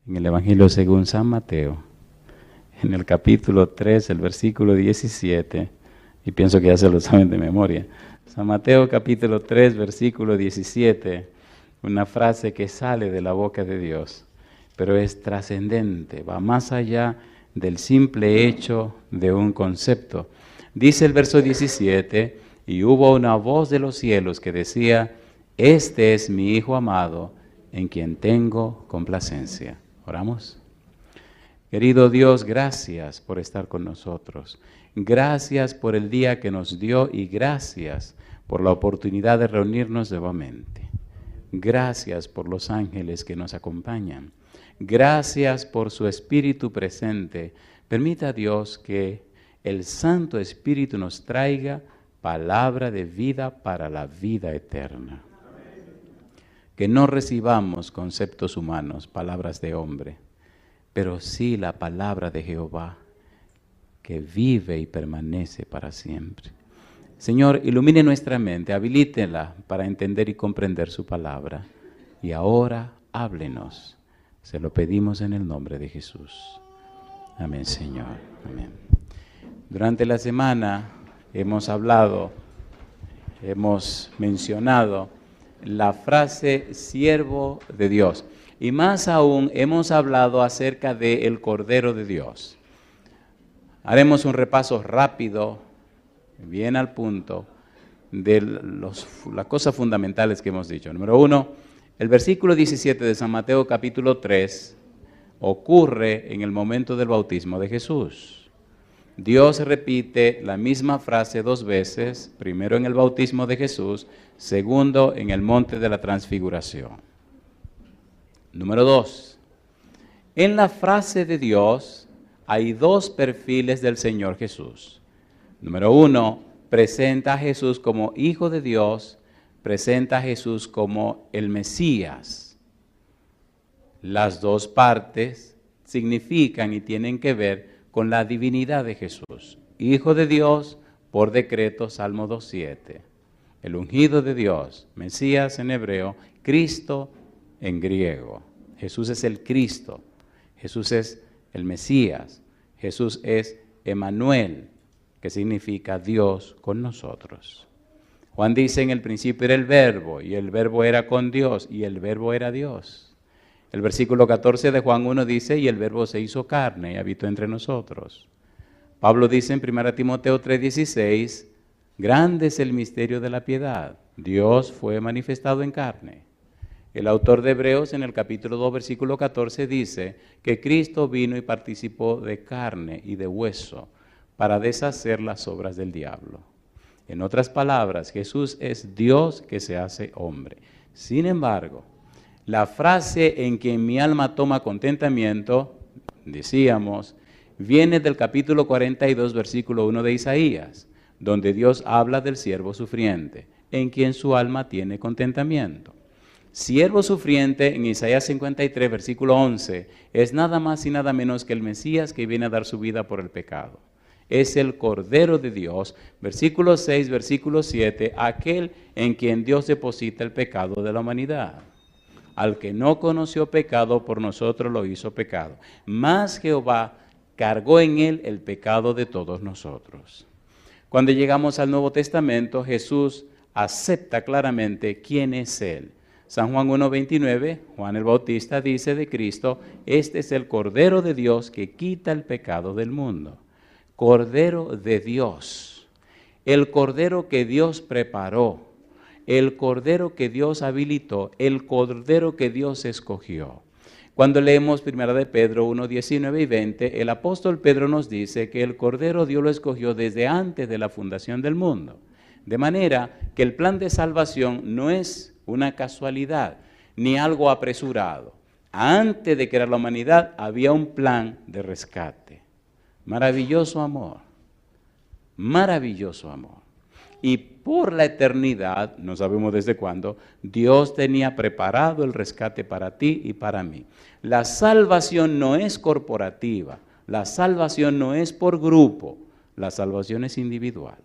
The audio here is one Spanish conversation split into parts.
en el Evangelio según San Mateo, en el capítulo 3, el versículo 17, y pienso que ya se lo saben de memoria. San Mateo capítulo 3, versículo 17, una frase que sale de la boca de Dios, pero es trascendente, va más allá del simple hecho de un concepto. Dice el verso 17, y hubo una voz de los cielos que decía, este es mi Hijo amado, en quien tengo complacencia. ¿Oramos? Querido Dios, gracias por estar con nosotros. Gracias por el día que nos dio y gracias por la oportunidad de reunirnos nuevamente. Gracias por los ángeles que nos acompañan. Gracias por su Espíritu presente. Permita, Dios, que el Santo Espíritu nos traiga palabra de vida para la vida eterna. Que no recibamos conceptos humanos, palabras de hombre, pero sí la palabra de Jehová, que vive y permanece para siempre. Señor, ilumine nuestra mente, habilítela para entender y comprender su palabra. Y ahora háblenos. Se lo pedimos en el nombre de Jesús. Amén, Señor. Amén. Durante la semana hemos mencionado la frase siervo de Dios. Y más aún hemos hablado acerca del Cordero de Dios. Haremos un repaso rápido, bien al punto, de las cosas fundamentales que hemos dicho. Número 1, el versículo 17 de San Mateo capítulo 3 ocurre en el momento del bautismo de Jesús. Dios repite la misma frase 2 veces, primero en el bautismo de Jesús, segundo en el monte de la transfiguración. Número 2, en la frase de Dios hay 2 perfiles del Señor Jesús. Número 1, presenta a Jesús como Hijo de Dios, presenta a Jesús como el Mesías. Las 2 partes significan y tienen que ver con la divinidad de Jesús. Hijo de Dios, por decreto, Salmo 2:7. El ungido de Dios, Mesías en hebreo, Cristo en griego. Jesús es el Cristo, Jesús es el Mesías, Jesús es Emmanuel, que significa Dios con nosotros. Juan dice, en el principio era el Verbo, y el Verbo era con Dios, y el Verbo era Dios. El versículo 14 de Juan 1 dice, y el Verbo se hizo carne y habitó entre nosotros. Pablo dice en 1 Timoteo 3:16, grande es el misterio de la piedad, Dios fue manifestado en carne. El autor de Hebreos en el capítulo 2, versículo 14 dice que Cristo vino y participó de carne y de hueso para deshacer las obras del diablo. En otras palabras, Jesús es Dios que se hace hombre. Sin embargo, la frase en que mi alma toma contentamiento, decíamos, viene del capítulo 42, versículo 1 de Isaías, donde Dios habla del siervo sufriente, en quien su alma tiene contentamiento. Siervo sufriente en Isaías 53, versículo 11, es nada más y nada menos que el Mesías que viene a dar su vida por el pecado. Es el Cordero de Dios, versículo 6, versículo 7, aquel en quien Dios deposita el pecado de la humanidad. Al que no conoció pecado, por nosotros lo hizo pecado. Mas Jehová cargó en él el pecado de todos nosotros. Cuando llegamos al Nuevo Testamento, Jesús acepta claramente quién es Él. San Juan 1:29, Juan el Bautista dice de Cristo, este es el Cordero de Dios que quita el pecado del mundo. Cordero de Dios, el Cordero que Dios preparó, el Cordero que Dios habilitó, el Cordero que Dios escogió. Cuando leemos 1 de Pedro 1:19 y 20, el apóstol Pedro nos dice que el Cordero Dios lo escogió desde antes de la fundación del mundo. De manera que el plan de salvación no es una casualidad, ni algo apresurado. Antes de crear la humanidad había un plan de rescate. Maravilloso amor, maravilloso amor. Y por la eternidad, no sabemos desde cuándo, Dios tenía preparado el rescate para ti y para mí. La salvación no es corporativa, la salvación no es por grupo, la salvación es individual.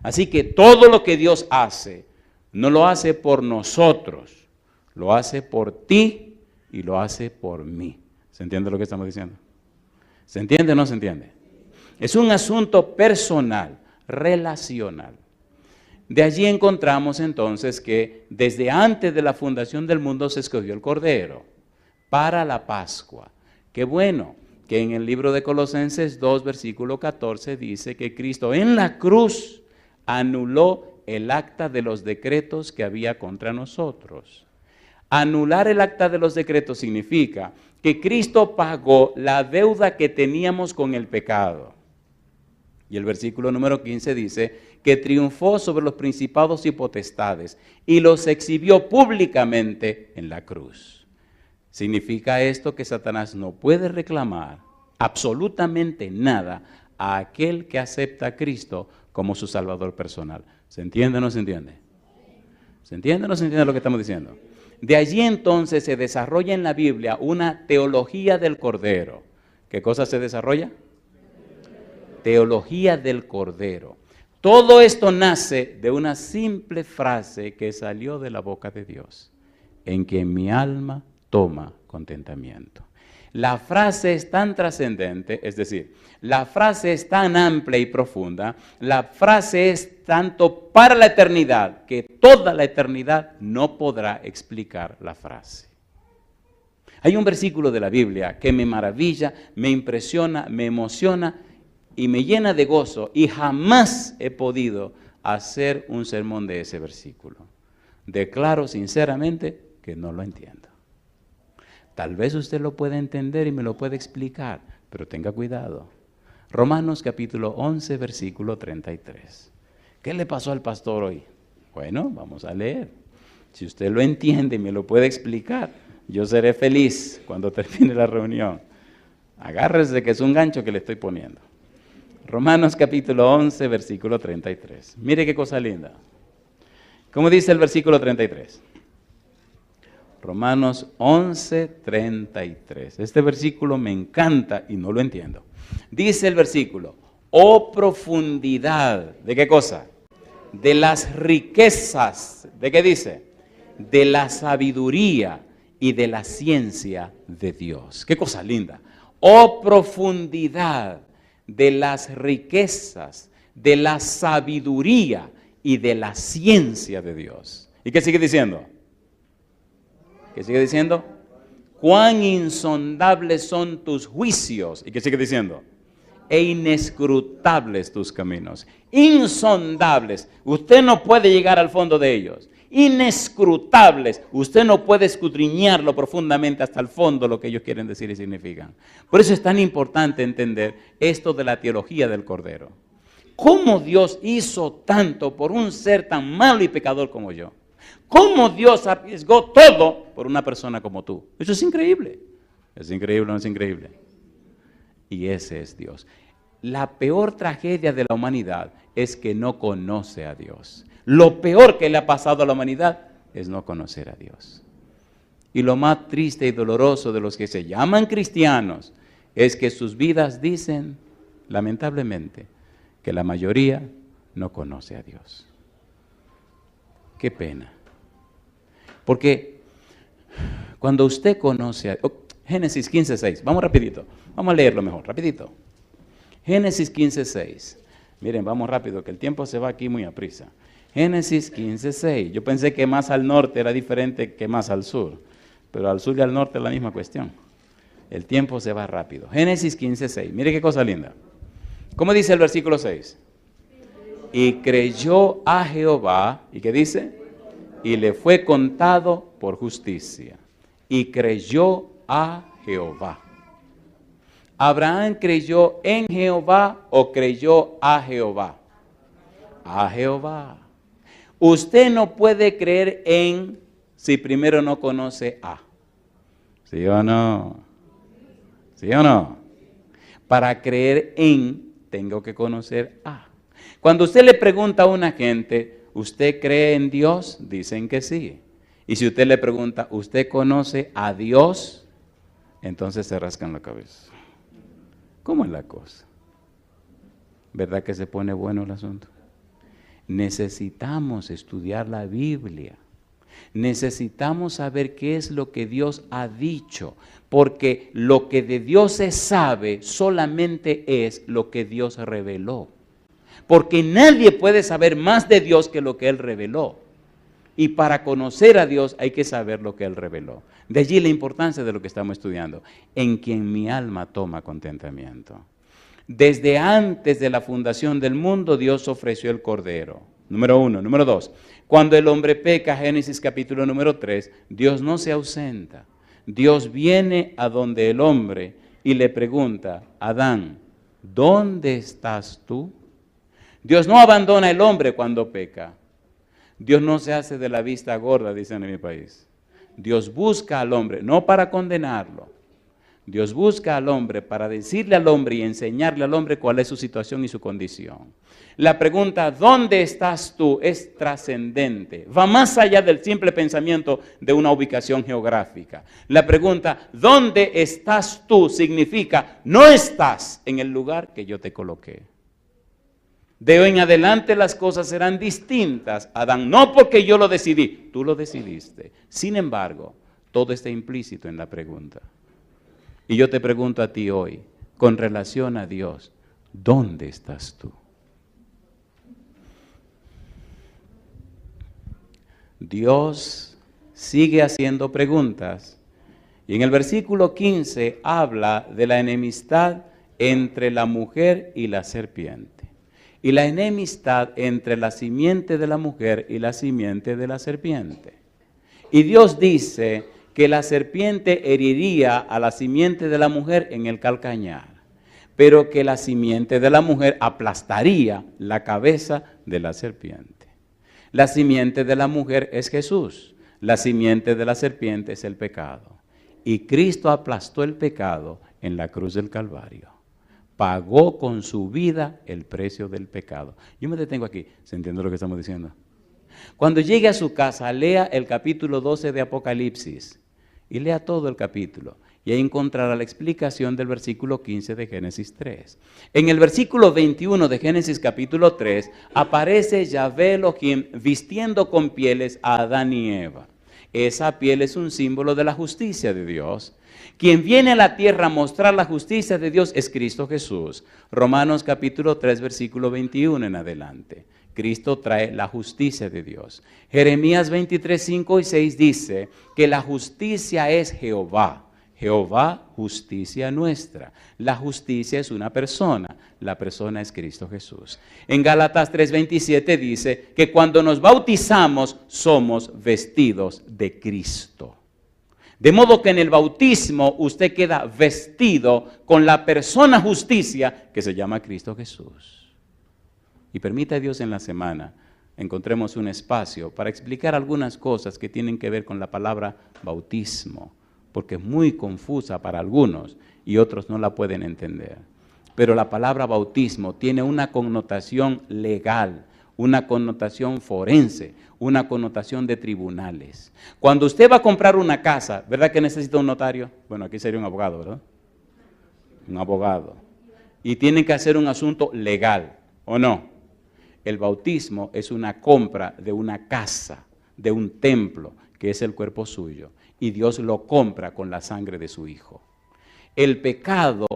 Así que todo lo que Dios hace, no lo hace por nosotros, lo hace por ti y lo hace por mí. ¿Se entiende lo que estamos diciendo? ¿Se entiende o no se entiende? Es un asunto personal, relacional. De allí encontramos entonces que desde antes de la fundación del mundo se escogió el Cordero para la Pascua. Qué bueno que en el libro de Colosenses 2, versículo 14 dice que Cristo en la cruz anuló el acta de los decretos que había contra nosotros. Anular el acta de los decretos significa que Cristo pagó la deuda que teníamos con el pecado. Y el versículo número 15 dice que triunfó sobre los principados y potestades y los exhibió públicamente en la cruz. Significa esto que Satanás no puede reclamar absolutamente nada a aquel que acepta a Cristo como su Salvador personal. ¿Se entiende o no se entiende? ¿Se entiende o no se entiende lo que estamos diciendo? De allí entonces se desarrolla en la Biblia una teología del Cordero. ¿Qué cosa se desarrolla? Teología del Cordero. Todo esto nace de una simple frase que salió de la boca de Dios, en que mi alma toma contentamiento. La frase es tan trascendente, es decir, la frase es tan amplia y profunda, la frase es tanto para la eternidad, que toda la eternidad no podrá explicar la frase. Hay un versículo de la Biblia que me maravilla, me impresiona, me emociona y me llena de gozo, y jamás he podido hacer un sermón de ese versículo. Declaro sinceramente que no lo entiendo. Tal vez usted lo pueda entender y me lo puede explicar, pero tenga cuidado. Romanos capítulo 11, versículo 33. ¿Qué le pasó al pastor hoy? Bueno, vamos a leer. Si usted lo entiende y me lo puede explicar, yo seré feliz cuando termine la reunión. Agárrese que es un gancho que le estoy poniendo. Romanos capítulo 11, versículo 33. Mire qué cosa linda. ¿Cómo dice el versículo 33? Romanos 11, 33. Este versículo me encanta y no lo entiendo. Dice el versículo, oh profundidad, ¿de qué cosa? De las riquezas, ¿de qué dice? De la sabiduría y de la ciencia de Dios. Qué cosa linda. Oh profundidad de las riquezas, de la sabiduría y de la ciencia de Dios. ¿Y qué sigue diciendo? ¿Qué sigue diciendo? Cuán insondables son tus juicios. ¿Y qué sigue diciendo? E inescrutables tus caminos. Insondables. Usted no puede llegar al fondo de ellos. Inescrutables. Usted no puede escudriñarlo profundamente hasta el fondo lo que ellos quieren decir y significan. Por eso es tan importante entender esto de la teología del Cordero. ¿Cómo Dios hizo tanto por un ser tan malo y pecador como yo? ¿Cómo Dios arriesgó todo por una persona como tú? Eso es increíble. ¿Es increíble o no es increíble? Y ese es Dios. La peor tragedia de la humanidad es que no conoce a Dios. Lo peor que le ha pasado a la humanidad es no conocer a Dios. Y lo más triste y doloroso de los que se llaman cristianos es que sus vidas dicen, lamentablemente, que la mayoría no conoce a Dios. Qué pena. Porque cuando usted conoce a Génesis 15:6, vamos rapidito, vamos a leerlo mejor, rapidito. Génesis 15:6. Miren, vamos rápido, que el tiempo se va aquí muy aprisa. Génesis 15:6. Yo pensé que más al norte era diferente que más al sur, pero al sur y al norte es la misma cuestión. El tiempo se va rápido. Génesis 15:6. Mire qué cosa linda. ¿Cómo dice el versículo 6? Y creyó a Jehová, ¿y qué dice? Y le fue contado por justicia. Y creyó a Jehová. ¿Abraham creyó en Jehová o creyó a Jehová? A Jehová. Usted no puede creer en si primero no conoce a. ¿Sí o no? ¿Sí o no? Para creer en, tengo que conocer a. Cuando usted le pregunta a una gente, ¿usted cree en Dios? Dicen que sí. Y si usted le pregunta, ¿usted conoce a Dios? Entonces se rascan la cabeza. ¿Cómo es la cosa? ¿Verdad que se pone bueno el asunto? Necesitamos estudiar la Biblia. Necesitamos saber qué es lo que Dios ha dicho, porque lo que de Dios se sabe solamente es lo que Dios reveló. Porque nadie puede saber más de Dios que lo que Él reveló. Y para conocer a Dios hay que saber lo que Él reveló. De allí la importancia de lo que estamos estudiando. En quien mi alma toma contentamiento. Desde antes de la fundación del mundo, Dios ofreció el Cordero. Número 1. Número 2. Cuando el hombre peca, Génesis capítulo número 3, Dios no se ausenta. Dios viene a donde el hombre y le pregunta, Adán, ¿dónde estás tú? Dios no abandona al hombre cuando peca. Dios no se hace de la vista gorda, dicen en mi país. Dios busca al hombre, no para condenarlo. Dios busca al hombre para decirle al hombre y enseñarle al hombre cuál es su situación y su condición. La pregunta, ¿dónde estás tú?, es trascendente. Va más allá del simple pensamiento de una ubicación geográfica. La pregunta, ¿dónde estás tú?, significa, no estás en el lugar que yo te coloqué. De hoy en adelante las cosas serán distintas, Adán, no porque yo lo decidí, tú lo decidiste. Sin embargo, todo está implícito en la pregunta. Y yo te pregunto a ti hoy, con relación a Dios, ¿dónde estás tú? Dios sigue haciendo preguntas y en el versículo 15 habla de la enemistad entre la mujer y la serpiente. Y la enemistad entre la simiente de la mujer y la simiente de la serpiente. Y Dios dice que la serpiente heriría a la simiente de la mujer en el calcañar, pero que la simiente de la mujer aplastaría la cabeza de la serpiente. La simiente de la mujer es Jesús, la simiente de la serpiente es el pecado. Y Cristo aplastó el pecado en la cruz del Calvario. Pagó con su vida el precio del pecado. Yo me detengo aquí, ¿se entiende lo que estamos diciendo? Cuando llegue a su casa, lea el capítulo 12 de Apocalipsis y lea todo el capítulo. Y ahí encontrará la explicación del versículo 15 de Génesis 3. En el versículo 21 de Génesis capítulo 3 aparece Yahvé Elohim vistiendo con pieles a Adán y Eva. Esa piel es un símbolo de la justicia de Dios. Quien viene a la tierra a mostrar la justicia de Dios es Cristo Jesús. Romanos capítulo 3 versículo 21 en adelante. Cristo trae la justicia de Dios. Jeremías 23, 5 y 6 dice que la justicia es Jehová. Jehová, justicia nuestra. La justicia es una persona, la persona es Cristo Jesús. En Gálatas 3:27 dice que cuando nos bautizamos somos vestidos de Cristo. De modo que en el bautismo usted queda vestido con la persona justicia que se llama Cristo Jesús. Y permita Dios en la semana encontremos un espacio para explicar algunas cosas que tienen que ver con la palabra bautismo, porque es muy confusa para algunos y otros no la pueden entender. Pero la palabra bautismo tiene una connotación legal, una connotación forense, una connotación de tribunales. Cuando usted va a comprar una casa, ¿verdad que necesita un notario? Bueno, aquí sería un abogado, ¿verdad? Un abogado. Y tienen que hacer un asunto legal, ¿o no? El bautismo es una compra de una casa, de un templo, que es el cuerpo suyo. Y Dios lo compra con la sangre de su Hijo. El pecado,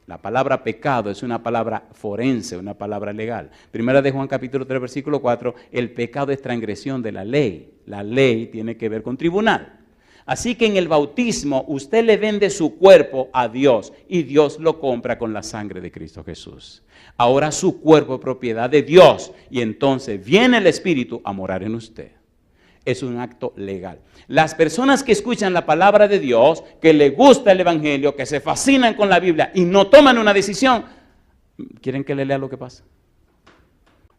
la palabra pecado es una palabra forense, una palabra legal. Primera de Juan capítulo 3 versículo 4, el pecado es transgresión de la ley. La ley tiene que ver con tribunal. Así que en el bautismo usted le vende su cuerpo a Dios y Dios lo compra con la sangre de Cristo Jesús. Ahora su cuerpo es propiedad de Dios y entonces viene el Espíritu a morar en usted. Es un acto legal. Las personas que escuchan la palabra de Dios, que les gusta el Evangelio, que se fascinan con la Biblia y no toman una decisión, ¿quieren que le lea lo que pasa?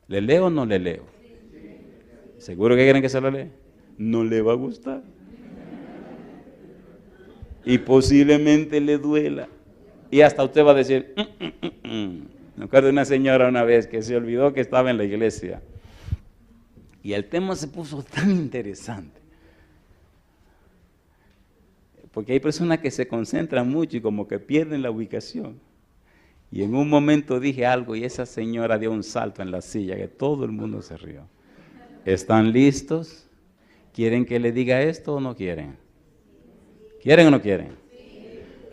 ¿Le leo o no le leo? ¿Seguro que quieren que se lo lea? No le va a gustar. Y posiblemente le duela. Y hasta usted va a decir, Me acuerdo de una señora una vez que se olvidó que estaba en la iglesia. Y el tema se puso tan interesante. Porque hay personas que se concentran mucho y como que pierden la ubicación. Y en un momento dije algo y esa señora dio un salto en la silla que todo el mundo se rió. ¿Están listos? ¿Quieren que le diga esto o no quieren? ¿Quieren o no quieren?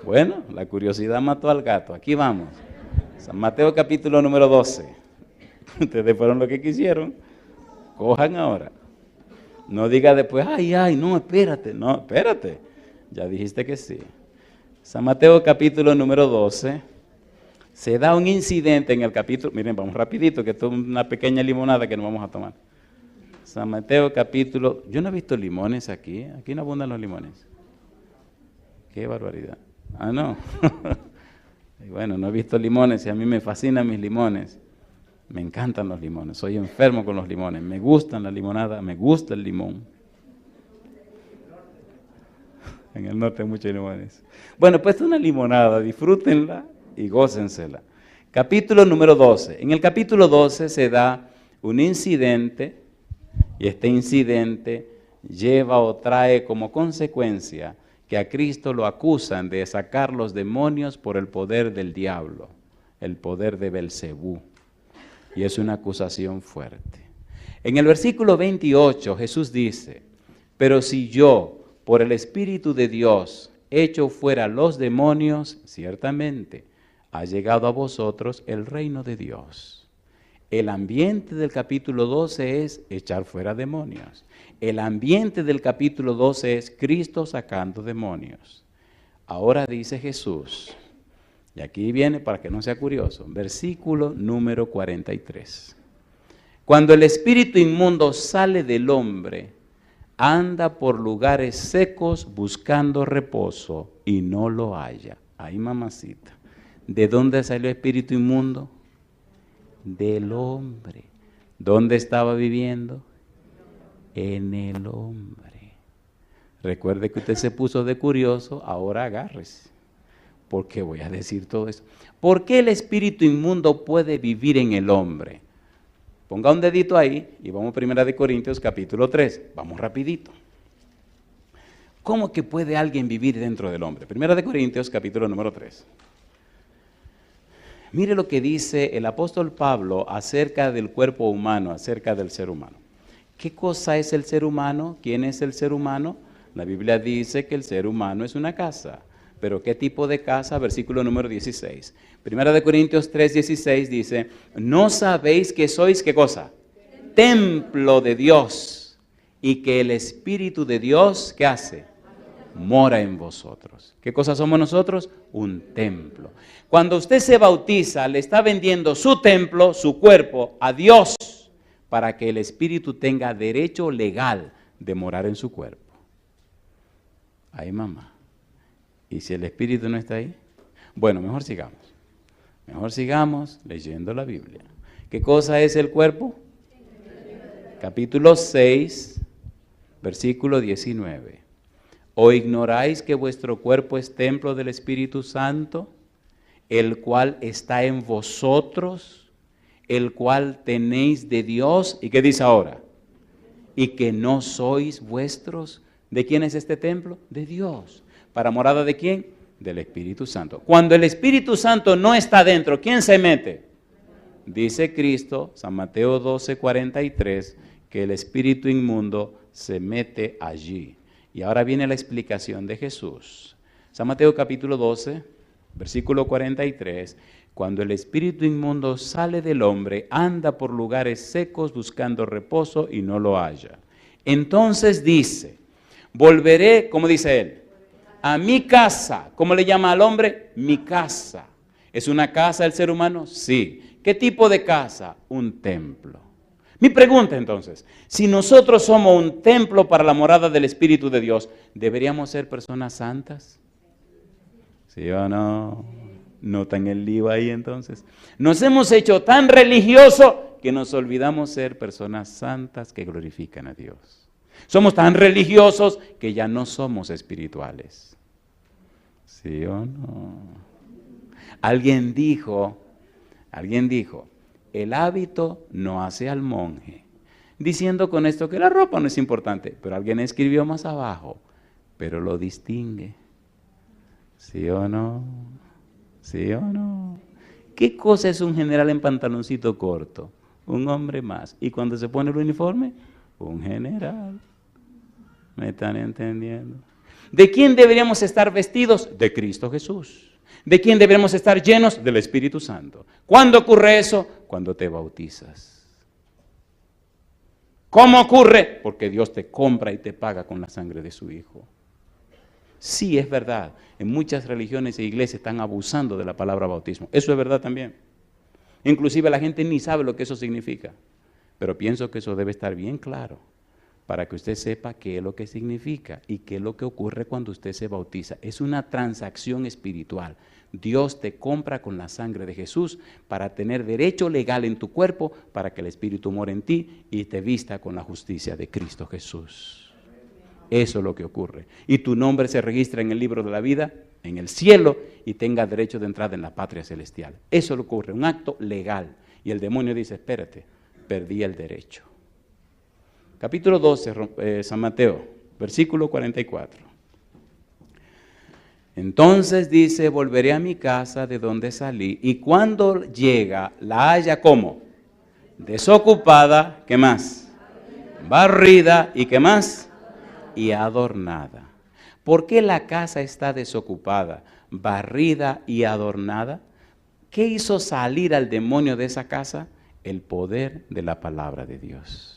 Bueno, la curiosidad mató al gato. Aquí vamos. San Mateo capítulo número 12. Ustedes fueron lo que quisieron. Cojan ahora. No diga después, ay, no, espérate. No, espérate. Ya dijiste que sí. San Mateo capítulo número 12. Se da un incidente en el capítulo. Miren, vamos rapidito, que esto es una pequeña limonada que nos vamos a tomar. San Mateo capítulo. Yo no he visto limones aquí. Aquí no abundan los limones. Qué barbaridad. Ah, no. Y bueno, no he visto limones y a mí me fascinan mis limones. Me encantan los limones. Soy enfermo con los limones. Me gustan la limonada, me gusta el limón. En el norte hay muchos limones. Bueno, pues una limonada, disfrútenla y gócensela. Capítulo número 12. En el capítulo 12 se da un incidente y este incidente lleva o trae como consecuencia que a Cristo lo acusan de sacar los demonios por el poder del diablo, el poder de Belcebú. Y es una acusación fuerte. En el versículo 28 Jesús dice, pero si yo, por el Espíritu de Dios, echo fuera los demonios, ciertamente ha llegado a vosotros el reino de Dios. El ambiente del capítulo 12 es echar fuera demonios. El ambiente del capítulo 12 es Cristo sacando demonios. Ahora dice Jesús, y aquí viene para que no sea curioso, versículo número 43. Cuando el espíritu inmundo sale del hombre, anda por lugares secos buscando reposo y no lo halla. Ay, mamacita, ¿de dónde salió el espíritu inmundo? Del hombre. ¿Dónde estaba viviendo? En el hombre. Recuerde que usted se puso de curioso, ahora agárrese. ¿Por qué voy a decir todo eso? ¿Por qué el espíritu inmundo puede vivir en el hombre? Ponga un dedito ahí y vamos a 1 Corintios capítulo 3. Vamos rapidito. ¿Cómo que puede alguien vivir dentro del hombre? 1 Corintios capítulo número 3. Mire lo que dice el apóstol Pablo acerca del cuerpo humano, acerca del ser humano. ¿Qué cosa es el ser humano? ¿Quién es el ser humano? La Biblia dice que el ser humano es una casa. ¿Pero qué tipo de casa? Versículo número 16. 1 Corintios 3:16 dice, ¿no sabéis que sois qué cosa? Templo de Dios y que el Espíritu de Dios, ¿qué hace? Mora en vosotros. ¿Qué cosa somos nosotros? Un templo. Cuando usted se bautiza, le está vendiendo su templo, su cuerpo, a Dios, para que el Espíritu tenga derecho legal de morar en su cuerpo. Ay, mamá. ¿Y si el Espíritu no está ahí? Bueno, mejor sigamos. Mejor sigamos leyendo la Biblia. ¿Qué cosa es el cuerpo? Capítulo 6, versículo 19. ¿O ignoráis que vuestro cuerpo es templo del Espíritu Santo, el cual está en vosotros, el cual tenéis de Dios? ¿Y qué dice ahora? Y que no sois vuestros. ¿De quién es este templo? De Dios. ¿Para morada de quién? Del Espíritu Santo. Cuando el Espíritu Santo no está dentro, ¿quién se mete? Dice Cristo, San Mateo 12:43, que el espíritu inmundo se mete allí. Y ahora viene la explicación de Jesús. San Mateo capítulo 12, versículo 43, cuando el espíritu inmundo sale del hombre, anda por lugares secos buscando reposo y no lo halla. Entonces dice, volveré, ¿cómo dice él? A mi casa. ¿Cómo le llama al hombre? Mi casa. ¿Es una casa el ser humano? Sí. ¿Qué tipo de casa? Un templo. Mi pregunta entonces, si nosotros somos un templo para la morada del Espíritu de Dios, ¿deberíamos ser personas santas? ¿Sí o no? ¿Notan el lío ahí entonces? Nos hemos hecho tan religiosos que nos olvidamos ser personas santas que glorifican a Dios. Somos tan religiosos que ya no somos espirituales. ¿Sí o no? Alguien dijo, el hábito no hace al monje. Diciendo con esto que la ropa no es importante, pero alguien escribió más abajo, pero lo distingue. ¿Sí o no? ¿Sí o no? ¿Qué cosa es un general en pantaloncito corto? Un hombre más. ¿Y cuando se pone el uniforme? Un general. ¿Me están entendiendo? ¿De quién deberíamos estar vestidos? De Cristo Jesús. ¿De quién deberíamos estar llenos? Del Espíritu Santo. ¿Cuándo ocurre eso? Cuando te bautizas. ¿Cómo ocurre? Porque Dios te compra y te paga con la sangre de su Hijo. Sí, es verdad. En muchas religiones e iglesias están abusando de la palabra bautismo. Eso es verdad también. Inclusive la gente ni sabe lo que eso significa. Pero pienso que eso debe estar bien claro para que usted sepa qué es lo que significa y qué es lo que ocurre cuando usted se bautiza. Es una transacción espiritual. Dios te compra con la sangre de Jesús para tener derecho legal en tu cuerpo, para que el Espíritu more en ti y te vista con la justicia de Cristo Jesús. Eso es lo que ocurre. Y tu nombre se registra en el libro de la vida, en el cielo, y tenga derecho de entrada en la patria celestial. Eso es lo que ocurre, un acto legal. Y el demonio dice, espérate, perdí el derecho. Capítulo 12, San Mateo, versículo 44. Entonces dice, volveré a mi casa de donde salí, y cuando llega, la halla ¿cómo? Desocupada, ¿qué más? Barrida, ¿y qué más? Y adornada. ¿Por qué la casa está desocupada, barrida y adornada? ¿Qué hizo salir al demonio de esa casa? El poder de la palabra de Dios.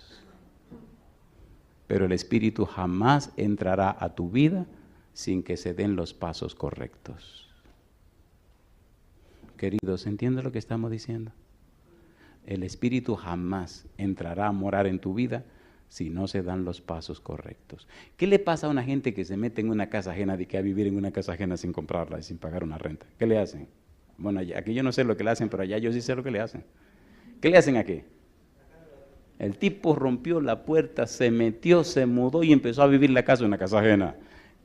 Pero el Espíritu jamás entrará a tu vida sin que se den los pasos correctos. Queridos, ¿entienden lo que estamos diciendo? El Espíritu jamás entrará a morar en tu vida si no se dan los pasos correctos. ¿Qué le pasa a una gente que se mete en una casa ajena, de que a vivir en una casa ajena sin comprarla y sin pagar una renta? ¿Qué le hacen? Bueno, aquí yo no sé lo que le hacen, pero allá yo sí sé lo que le hacen. ¿Qué le hacen aquí? El tipo rompió la puerta, se metió, se mudó y empezó a vivir la casa en una casa ajena.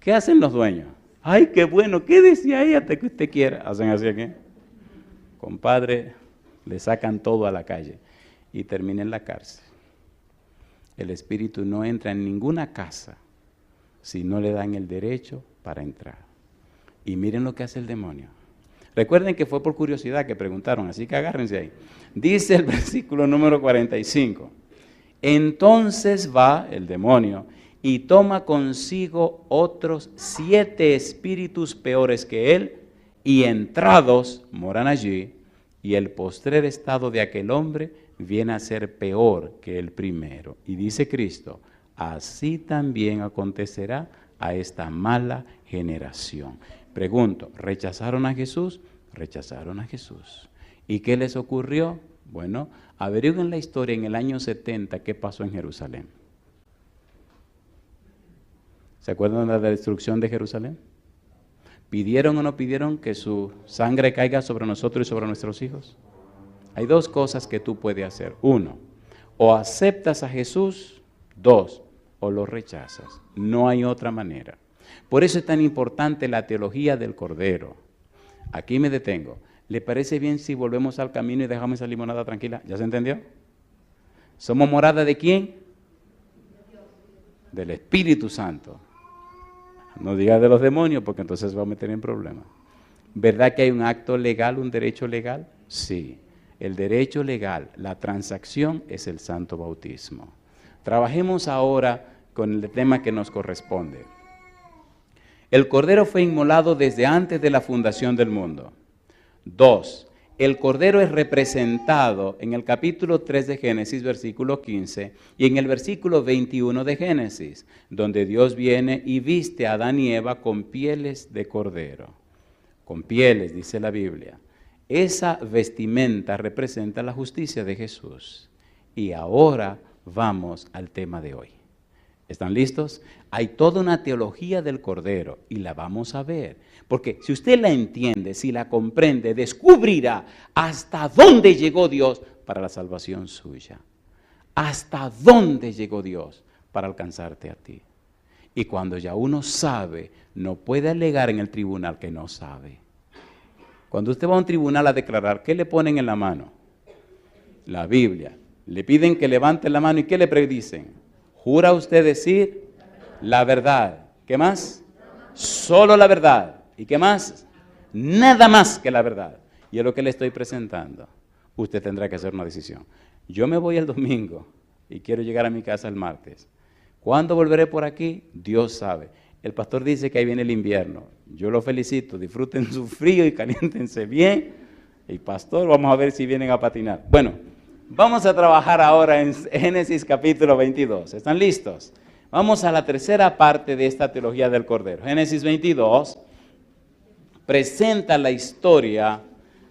¿Qué hacen los dueños? ¡Ay, qué bueno! ¿Qué decía ella hasta que usted quiera? ¿Hacen así aquí? Compadre, le sacan todo a la calle y termina en la cárcel. El Espíritu no entra en ninguna casa si no le dan el derecho para entrar. Y miren lo que hace el demonio. Recuerden que fue por curiosidad que preguntaron, así que agárrense ahí. Dice el versículo número 45. Entonces va el demonio y toma consigo otros 7 espíritus peores que él, y entrados moran allí, y el postrer estado de aquel hombre viene a ser peor que el primero. Y dice Cristo, así también acontecerá a esta mala generación. Pregunto, ¿rechazaron a Jesús? Rechazaron a Jesús. ¿Y qué les ocurrió? Bueno, averigüen la historia en el año 70, ¿qué pasó en Jerusalén? ¿Se acuerdan de la destrucción de Jerusalén? ¿Pidieron o no pidieron que su sangre caiga sobre nosotros y sobre nuestros hijos? Hay 2 cosas que tú puedes hacer. 1, o aceptas a Jesús. 2, o lo rechazas. No hay otra manera. Por eso es tan importante la teología del Cordero. Aquí me detengo. ¿Le parece bien si volvemos al camino y dejamos esa limonada tranquila? ¿Ya se entendió? ¿Somos morada de quién? Del Espíritu Santo. No diga de los demonios, porque entonces va a meter en problemas. ¿Verdad que hay un acto legal, un derecho legal? Sí. El derecho legal, la transacción, es el santo bautismo. Trabajemos ahora con el tema que nos corresponde. El Cordero fue inmolado desde antes de la fundación del mundo. 2. El Cordero es representado en el capítulo 3 de Génesis, versículo 15, y en el versículo 21 de Génesis, donde Dios viene y viste a Adán y Eva con pieles de cordero. Con pieles, dice la Biblia. Esa vestimenta representa la justicia de Jesús. Y ahora vamos al tema de hoy. ¿Están listos? Hay toda una teología del Cordero y la vamos a ver. Porque si usted la entiende, si la comprende, descubrirá hasta dónde llegó Dios para la salvación suya. Hasta dónde llegó Dios para alcanzarte a ti. Y cuando ya uno sabe, no puede alegar en el tribunal que no sabe. Cuando usted va a un tribunal a declarar, ¿qué le ponen en la mano? La Biblia. Le piden que levante la mano y ¿qué le predicen? ¿Jura usted decir la verdad? ¿Qué más? Solo la verdad. ¿Y qué más? Nada más que la verdad. Y es lo que le estoy presentando. Usted tendrá que hacer una decisión. Yo me voy el domingo y quiero llegar a mi casa el martes. ¿Cuándo volveré por aquí? Dios sabe. El pastor dice que ahí viene el invierno. Yo lo felicito, disfruten su frío y caliéntense bien. Y pastor, vamos a ver si vienen a patinar. Bueno, vamos a trabajar ahora en Génesis capítulo 22. ¿Están listos? Vamos a la tercera parte de esta teología del Cordero. Génesis 22 presenta la historia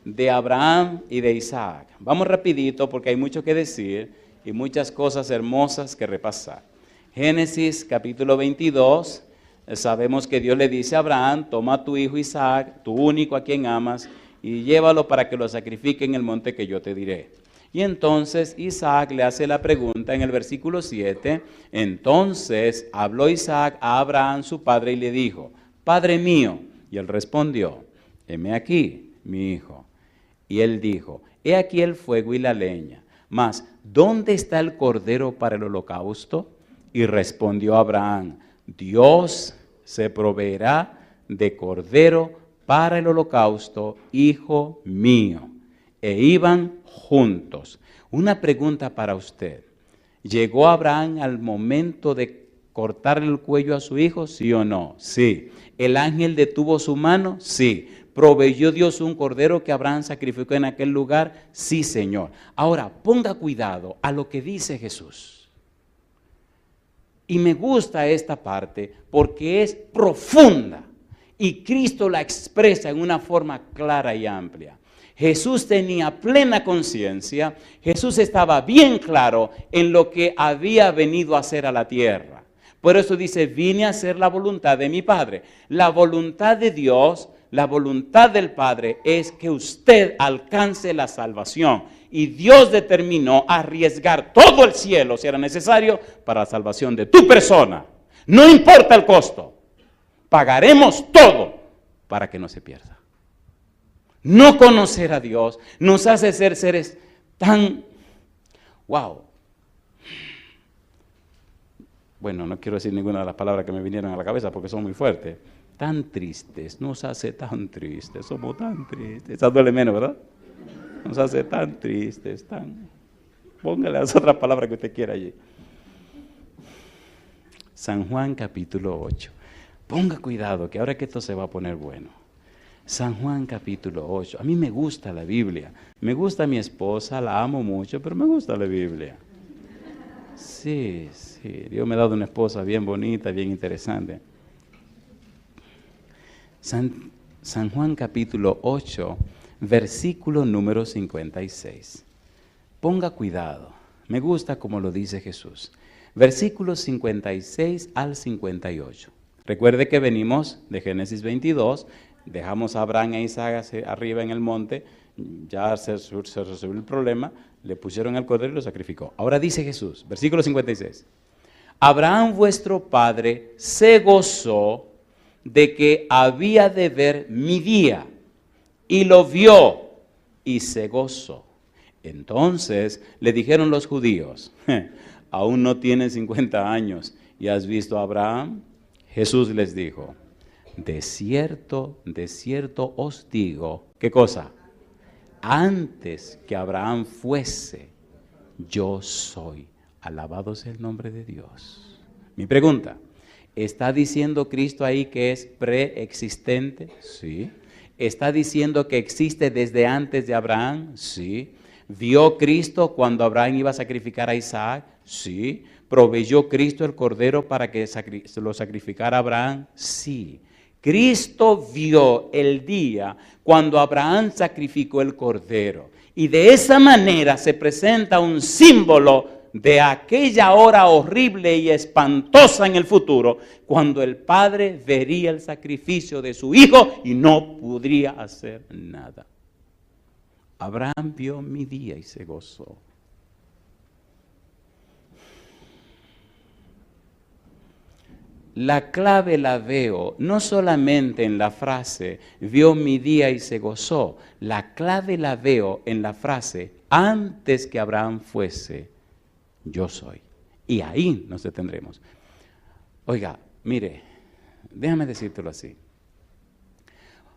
de Abraham y de Isaac. Vamos rapidito porque hay mucho que decir y muchas cosas hermosas que repasar. Génesis capítulo 22, sabemos que Dios le dice a Abraham, toma a tu hijo Isaac, tu único a quien amas, y llévalo para que lo sacrifique en el monte que yo te diré. Y entonces Isaac le hace la pregunta en el versículo 7, entonces habló Isaac a Abraham su padre y le dijo, Padre mío, y él respondió, heme aquí, mi hijo. Y él dijo, he aquí el fuego y la leña, mas ¿dónde está el cordero para el holocausto? Y respondió Abraham, Dios se proveerá de cordero para el holocausto, hijo mío. E iban juntos. Una pregunta para usted. ¿Llegó Abraham al momento de cortarle el cuello a su hijo? ¿Sí o no? Sí. ¿El ángel detuvo su mano? Sí. ¿Proveyó Dios un cordero que Abraham sacrificó en aquel lugar? Sí, Señor. Ahora, ponga cuidado a lo que dice Jesús. Y me gusta esta parte porque es profunda y Cristo la expresa en una forma clara y amplia. Jesús tenía plena conciencia, Jesús estaba bien claro en lo que había venido a hacer a la tierra. Por eso dice, vine a hacer la voluntad de mi Padre. La voluntad de Dios, la voluntad del Padre es que usted alcance la salvación. Y Dios determinó arriesgar todo el cielo, si era necesario, para la salvación de tu persona. No importa el costo. Pagaremos todo para que no se pierda. No conocer a Dios nos hace ser seres tan, wow. Bueno, no quiero decir ninguna de las palabras que me vinieron a la cabeza porque son muy fuertes. Tan tristes, nos hace tan tristes, somos tan tristes. Esa duele menos, ¿verdad? Nos hace tan tristes, tan... Póngale las otras palabras que usted quiera allí. San Juan capítulo 8. Ponga cuidado que ahora que esto se va a poner bueno. San Juan capítulo 8. A mí me gusta la Biblia. Me gusta mi esposa, la amo mucho, pero me gusta la Biblia. Sí, Dios me ha dado una esposa bien bonita, bien interesante. San Juan capítulo 8, versículo número 56. Ponga cuidado. Me gusta como lo dice Jesús. Versículos 56 al 58. Recuerde que venimos de Génesis 22, dejamos a Abraham e Isaac arriba en el monte, ya se resolvió el problema, le pusieron el cordero y lo sacrificó. Ahora dice Jesús, versículo 56. Abraham vuestro padre se gozó de que había de ver mi día, y lo vio, y se gozó. Entonces le dijeron los judíos, aún no tienes 50 años, ¿y has visto a Abraham? Jesús les dijo, de cierto os digo, ¿qué cosa? Antes que Abraham fuese, yo soy. Alabado sea el nombre de Dios. Mi pregunta, ¿está diciendo Cristo ahí que es preexistente? Sí. ¿Está diciendo que existe desde antes de Abraham? Sí. ¿Vio Cristo cuando Abraham iba a sacrificar a Isaac? Sí. ¿Proveyó Cristo el cordero para que lo sacrificara Abraham? Sí. Cristo vio el día cuando Abraham sacrificó el cordero. Y de esa manera se presenta un símbolo de aquella hora horrible y espantosa en el futuro, cuando el Padre vería el sacrificio de su Hijo y no podría hacer nada. Abraham vio mi día y se gozó. La clave la veo no solamente en la frase, vio mi día y se gozó. La clave la veo en la frase, antes que Abraham fuese, yo soy. Y ahí nos detendremos. Oiga, mire, déjame decírtelo así.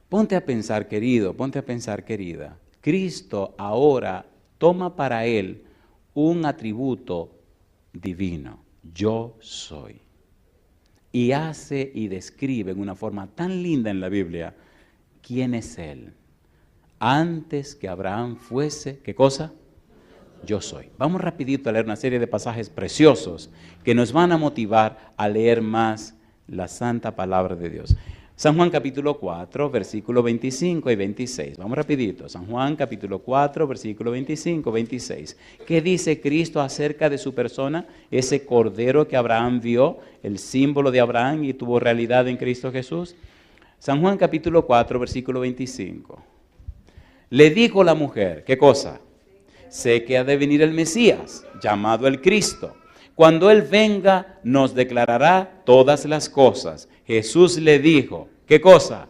Ponte a pensar, querido, ponte a pensar, querida. Cristo ahora toma para él un atributo divino. yo soy. Y hace y describe en una forma tan linda en la Biblia quién es Él. Antes que Abraham fuese, ¿qué cosa? Yo soy. Vamos rapidito a leer una serie de pasajes preciosos que nos van a motivar a leer más la santa palabra de Dios. San Juan capítulo 4, versículos 25 y 26. Vamos rapidito. San Juan capítulo 4, versículo 25 y 26. ¿Qué dice Cristo acerca de su persona? Ese cordero que Abraham vio, el símbolo de Abraham y tuvo realidad en Cristo Jesús. San Juan capítulo 4, versículo 25. Le dijo la mujer, ¿qué cosa? Sé que ha de venir el Mesías, llamado el Cristo. Cuando Él venga, nos declarará todas las cosas. Jesús le dijo, ¿qué cosa?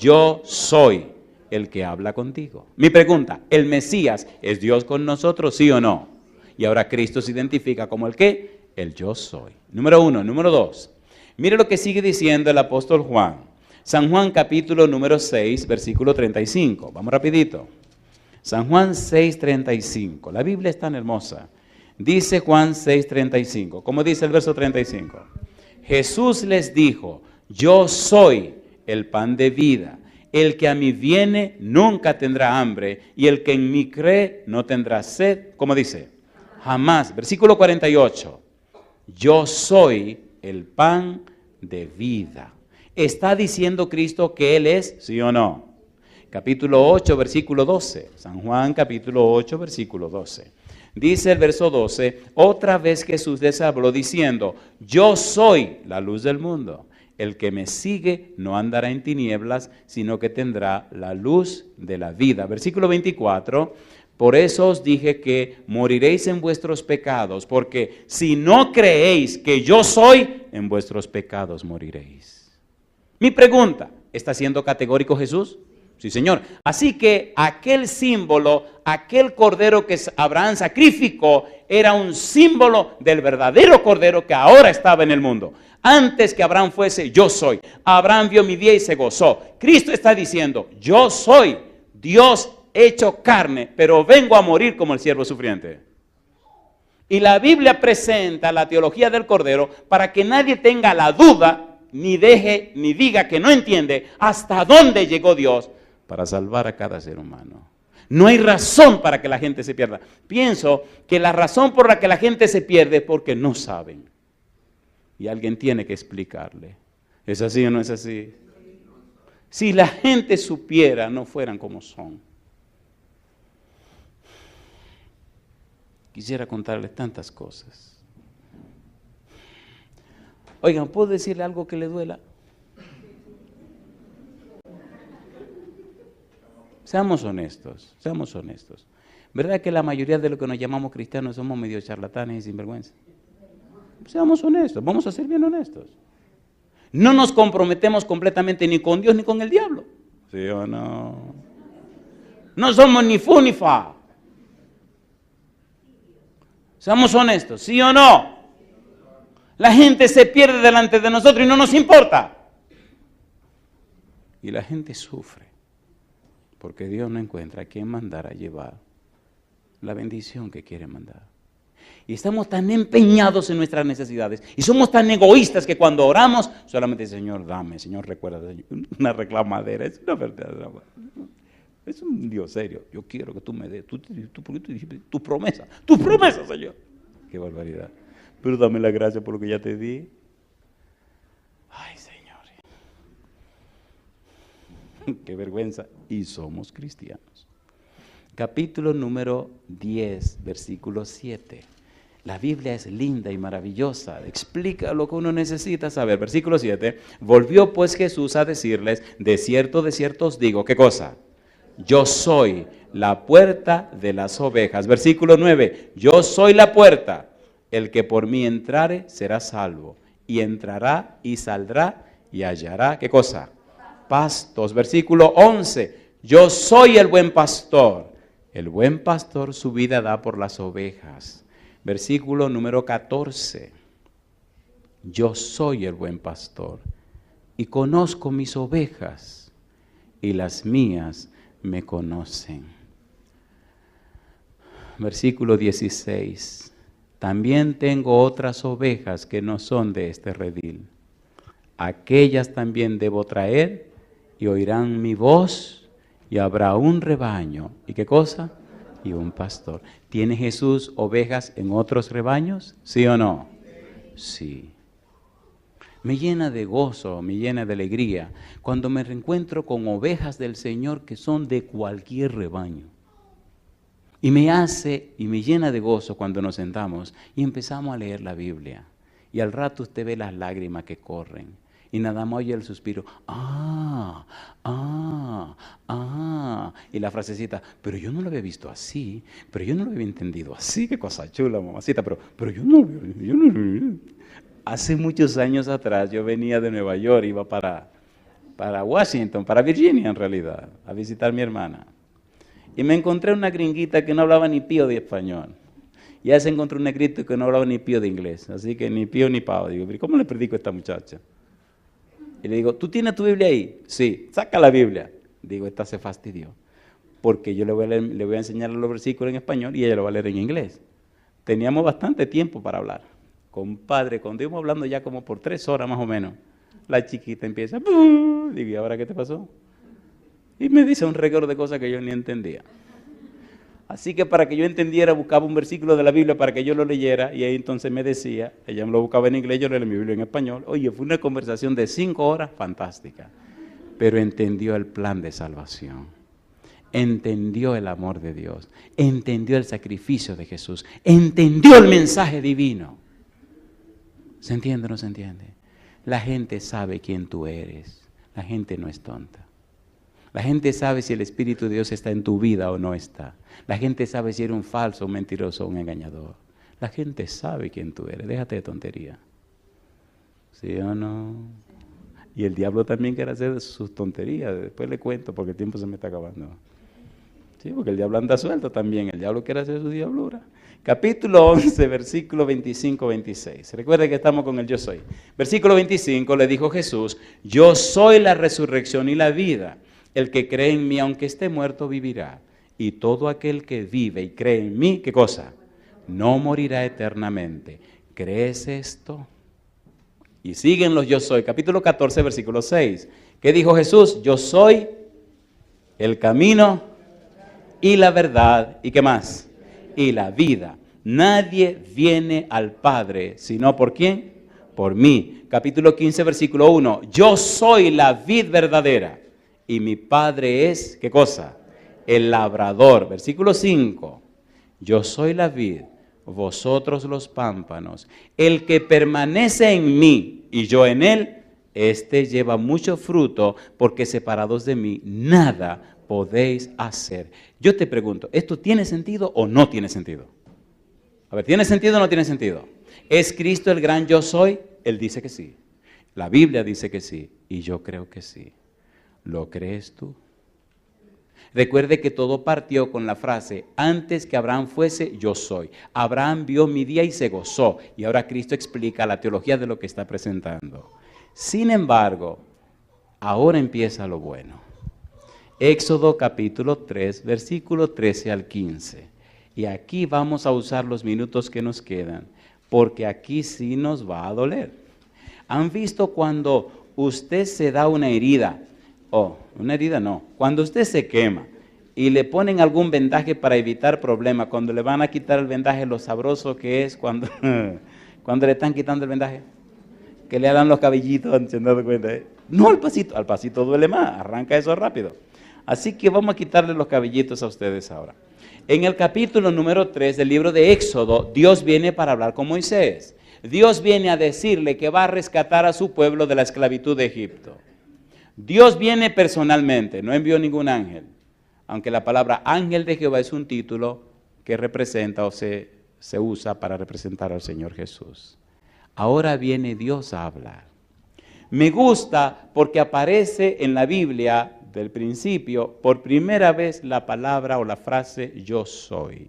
Yo soy el que habla contigo. Mi pregunta, ¿el Mesías es Dios con nosotros, sí o no? Y ahora Cristo se identifica como el ¿qué? El yo soy. Número 1. Número 2. Mire lo que sigue diciendo el apóstol Juan. San Juan capítulo número 6, versículo 35. Vamos rapidito. San Juan 6, 35. La Biblia es tan hermosa. Dice Juan 6, 35. ¿Cómo dice el verso 35? Jesús les dijo, yo soy el pan de vida. El que a mí viene nunca tendrá hambre, y el que en mí cree no tendrá sed. ¿Cómo dice? Jamás. Versículo 48. Yo soy el pan de vida. ¿Está diciendo Cristo que Él es, sí o no? Capítulo 8, versículo 12. San Juan, capítulo 8, versículo 12. Dice el verso 12, otra vez Jesús les habló diciendo, yo soy la luz del mundo. El que me sigue no andará en tinieblas, sino que tendrá la luz de la vida. Versículo 24, por eso os dije que moriréis en vuestros pecados, porque si no creéis que yo soy, en vuestros pecados moriréis. Mi pregunta, ¿está siendo categórico Jesús? Sí, Señor. Así que aquel símbolo, aquel cordero que Abraham sacrificó, era un símbolo del verdadero cordero que ahora estaba en el mundo. Antes que Abraham fuese, yo soy. Abraham vio mi día y se gozó. Cristo está diciendo, yo soy Dios hecho carne, pero vengo a morir como el siervo sufriente. Y la Biblia presenta la teología del cordero para que nadie tenga la duda, ni deje, ni diga que no entiende hasta dónde llegó Dios para salvar a cada ser humano. No hay razón para que la gente se pierda. Pienso que la razón por la que la gente se pierde es porque no saben. Y alguien tiene que explicarle. ¿Es así o no es así? Si la gente supiera, no fueran como son. Quisiera contarles tantas cosas. Oigan, ¿puedo decirle algo que le duela? Seamos honestos, seamos honestos. ¿Verdad que la mayoría de los que nos llamamos cristianos somos medio charlatanes y sinvergüenza? Seamos honestos, vamos a ser bien honestos. No nos comprometemos completamente ni con Dios ni con el diablo. ¿Sí o no? No somos ni fu ni fa. Seamos honestos, ¿sí o no? La gente se pierde delante de nosotros y no nos importa. Y la gente sufre. Porque Dios no encuentra a quién mandar a llevar la bendición que quiere mandar. Y estamos tan empeñados en nuestras necesidades. Y somos tan egoístas que cuando oramos, solamente Señor, dame, Señor, recuerda. Una reclamadera, es una verdad. Es un Dios serio. Yo quiero que tú me des tu promesa, Señor. Qué barbaridad. Pero dame la gracia por lo que ya te di. Ay, Señor. Qué vergüenza. Y somos cristianos. Capítulo número 10, versículo 7. La Biblia es linda y maravillosa. Explica lo que uno necesita saber. Versículo 7. Volvió pues Jesús a decirles, de cierto os digo, ¿qué cosa? Yo soy la puerta de las ovejas. Versículo 9. Yo soy la puerta. El que por mí entrare será salvo. Y entrará y saldrá y hallará, ¿qué cosa? Pastos. Versículo 11. Yo soy el buen pastor. El buen pastor su vida da por las ovejas. Versículo número 14. Yo soy el buen pastor y conozco mis ovejas y las mías me conocen. Versículo 16. también tengo otras ovejas que no son de este redil. Aquellas también debo traer y oirán mi voz y habrá un rebaño. ¿Y qué cosa? Y un pastor. ¿Tiene Jesús ovejas en otros rebaños? ¿Sí o no? Sí. Me llena de gozo, me llena de alegría cuando me reencuentro con ovejas del Señor que son de cualquier rebaño. Y me llena de gozo cuando nos sentamos y empezamos a leer la Biblia. Y al rato usted ve las lágrimas que corren. Y nada más oye el suspiro. Y la frasecita, pero yo no lo había visto así, pero yo no lo había entendido así. Qué cosa chula, mamacita, pero yo no. Hace muchos años atrás yo venía de Nueva York, iba para Washington, para Virginia en realidad, a visitar a mi hermana. Y me encontré una gringuita que no hablaba ni pío de español. Y ya se encontró un negrito que no hablaba ni pío de inglés. Así que ni pío ni pavo. Digo, ¿cómo le predico a esta muchacha? Y le digo, ¿tú tienes tu Biblia ahí? Sí, saca la Biblia. Digo, esta se fastidió. Porque yo le voy a enseñar los versículos en español y ella lo va a leer en inglés. Teníamos bastante tiempo para hablar. Compadre, cuando íbamos hablando ya como por 3 horas más o menos, la chiquita empieza, digo, ¿y ahora qué te pasó? Y me dice un reguero de cosas que yo ni entendía. Así que para que yo entendiera, buscaba un versículo de la Biblia para que yo lo leyera, y ahí entonces me decía, ella me lo buscaba en inglés, yo leía mi Biblia en español. Oye, fue una conversación de 5 horas fantástica, pero entendió el plan de salvación, entendió el amor de Dios, entendió el sacrificio de Jesús, entendió el mensaje divino. ¿Se entiende o no se entiende? La gente sabe quién tú eres, la gente no es tonta. La gente sabe si el Espíritu de Dios está en tu vida o no está. La gente sabe si eres un falso, un mentiroso, un engañador. La gente sabe quién tú eres. Déjate de tontería. ¿Sí o no? Y el diablo también quiere hacer sus tonterías. Después le cuento porque el tiempo se me está acabando. Sí, porque el diablo anda suelto también. El diablo quiere hacer su diablura. Capítulo 11, versículo 25-26. Recuerden que estamos con el yo soy. Versículo 25 le dijo Jesús, yo soy la resurrección y la vida. El que cree en mí, aunque esté muerto, vivirá. Y todo aquel que vive y cree en mí, ¿qué cosa? No morirá eternamente. ¿Crees esto? Y siguen los yo soy. Capítulo 14, versículo 6. ¿Qué dijo Jesús? Yo soy el camino y la verdad. ¿Y qué más? Y la vida. Nadie viene al Padre, sino ¿por quién? Por mí. Capítulo 15, versículo 1. Yo soy la vid verdadera. Y mi Padre es, ¿qué cosa? El labrador. Versículo 5. Yo soy la vid, vosotros los pámpanos. El que permanece en mí y yo en él, este lleva mucho fruto, porque separados de mí nada podéis hacer. Yo te pregunto, ¿esto tiene sentido o no tiene sentido? A ver, ¿tiene sentido o no tiene sentido? ¿Es Cristo el gran yo soy? Él dice que sí. La Biblia dice que sí. Y yo creo que sí. ¿Lo crees tú? Recuerde que todo partió con la frase, antes que Abraham fuese, yo soy. Abraham vio mi día y se gozó. Y ahora Cristo explica la teología de lo que está presentando. Sin embargo, ahora empieza lo bueno. Éxodo capítulo 3, versículo 13 al 15. Y aquí vamos a usar los minutos que nos quedan, porque aquí sí nos va a doler. ¿Han visto cuando usted se da una herida? Una herida no. Cuando usted se quema y le ponen algún vendaje para evitar problemas, cuando le van a quitar el vendaje, lo sabroso que es cuando le están quitando el vendaje, que le hagan los cabellitos, ¿se han dado cuenta? No al pasito duele más, arranca eso rápido. Así que vamos a quitarle los cabellitos a ustedes ahora. En el capítulo número 3 del libro de Éxodo, Dios viene para hablar con Moisés. Dios viene a decirle que va a rescatar a su pueblo de la esclavitud de Egipto. Dios viene personalmente, no envió ningún ángel, aunque la palabra ángel de Jehová es un título que representa o se usa para representar al Señor Jesús. Ahora viene Dios a hablar. Me gusta porque aparece en la Biblia del principio por primera vez la palabra o la frase yo soy.